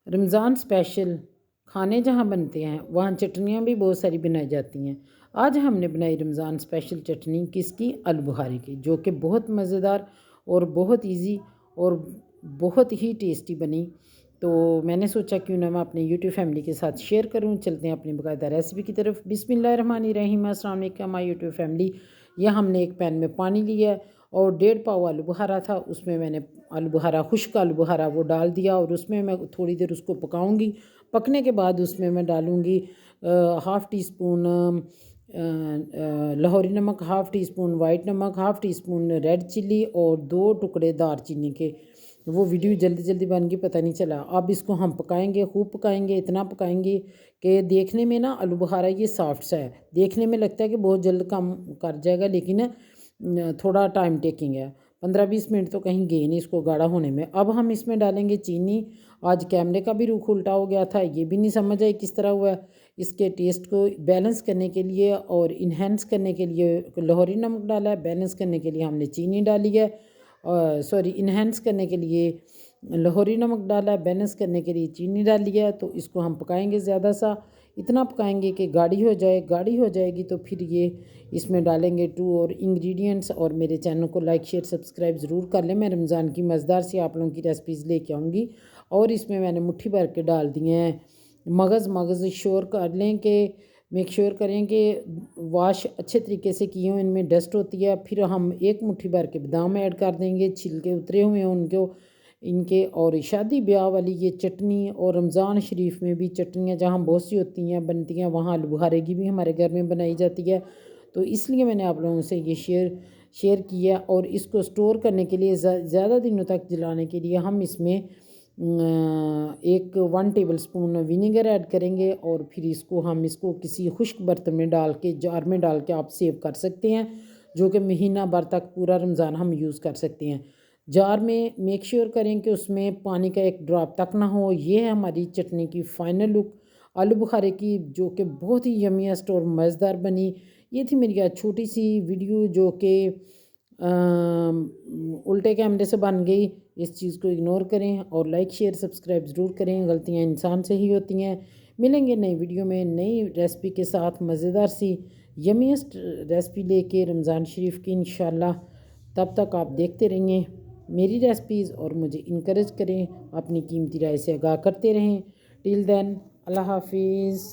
Ramzan special खाने जहाँ बनते हैं वहाँ चटनियाँ भी बहुत सारी बनाई जाती हैं। आज हमने बनाई रमज़ान स्पेशल चटनी किसकी? आलू बुखारे की, जो कि बहुत मज़ेदार और बहुत इजी और बहुत ही टेस्टी बनी। तो मैंने सोचा क्यों ना मैं अपने यूट्यूब फैमिली के साथ शेयर करूँ। चलते हैं अपनी बाकायदा रेसिपी की तरफ। बिस्मिल्लाहिर्रहमानिर्रहीम। अस्सलाम वालेकुम माय यूट्यूब फैमिली। यह हमने एक पैन में पानी लिया है और 1.5 पाव आलू बुखारा था। उसमें मैंने आलू बुखारा, खुश्क आलू बुखारा वो डाल दिया और उसमें मैं थोड़ी देर उसको पकाऊंगी। पकने के बाद उसमें मैं डालूंगी हाफ़ टी स्पून लाहौरी नमक, हाफ़ टी स्पून वाइट नमक, half tea spoon red chilli और 2 टुकड़े दारचीनी के। वो वीडियो जल्दी जल्दी बन गई, पता नहीं चला। अब इसको हम पकाएंगे, खूब पकाएंगे, इतना पकाएंगे कि देखने में ना आलू बुखारा ये सॉफ्ट सा है। देखने में लगता है कि बहुत जल्द काम कर जाएगा, लेकिन थोड़ा टाइम टेकिंग है। 15-20 मिनट तो कहीं गए नहीं इसको गाढ़ा होने में। अब हम इसमें डालेंगे चीनी। आज कैमरे का भी रुख उल्टा हो गया था, ये भी नहीं समझ आई किस तरह हुआ। इसके टेस्ट को बैलेंस करने के लिए और इन्हेंस करने के लिए लाहौरी नमक डाला है, बैलेंस करने के लिए हमने चीनी डाली है। सॉरी, इन्हेंस करने के लिए लाहौरी नमक डाला है, बैलेंस करने के लिए चीनी डाली है। तो इसको हम पकाएंगे ज़्यादा सा, इतना पकाएंगे कि गाढ़ी हो जाए। गाढ़ी हो जाएगी तो फिर ये इसमें डालेंगे 2 और इंग्रेडिएंट्स। और मेरे चैनल को लाइक शेयर सब्सक्राइब ज़रूर कर लें। मैं रमज़ान की मज़ेदार सी आप लोगों की रेसिपीज़ लेके आऊँगी। और इसमें मैंने मुट्ठी भर के डाल दिए हैं मगज़ श्योर कर लें कि मेक श्योर करें कि वॉश अच्छे तरीके से किए हों, इनमें डस्ट होती है। फिर हम 1 मुट्ठी भर के बादाम ऐड कर देंगे, छिलके उतरे हुए हैं उनको इनके। और शादी ब्याह वाली ये चटनी और रमज़ान शरीफ में भी चटनियाँ जहाँ बहुत सी होती हैं बनती हैं, वहाँ आलू बुखारे की भी हमारे घर में बनाई जाती है। तो इसलिए मैंने आप लोगों से ये शेयर किया। और इसको स्टोर करने के लिए ज़्यादा दिनों तक जलाने के लिए हम इसमें 1 टेबल स्पून विनेगर ऐड करेंगे। और फिर इसको किसी खुश्क बर्तन में डाल के, जार में डाल के आप सेव कर सकते हैं, जो कि महीना भर तक पूरा रमज़ान हम यूज़ कर सकते हैं। जार में मेक श्योर करें कि उसमें पानी का एक ड्रॉप तक ना हो। ये है हमारी चटनी की फ़ाइनल लुक आलू बुखारे की, जो कि बहुत ही यमीएस्ट और मज़ेदार बनी। ये थी मेरी आज छोटी सी वीडियो, जो कि उल्टे कैमरे से बन गई। इस चीज़ को इग्नोर करें और लाइक शेयर सब्सक्राइब ज़रूर करें। गलतियाँ इंसान से ही होती हैं। मिलेंगे नई वीडियो में नई रेसिपी के साथ, मज़ेदार सी यमीएस्ट रेसिपी लेके रमज़ान शरीफ की इंशाल्लाह। तब तक आप देखते रहिए मेरी रेसिपीज़ और मुझे इनकरेज करें, अपनी कीमती राय से आगाह करते रहें। टिल देन, अल्लाह हाफिज़।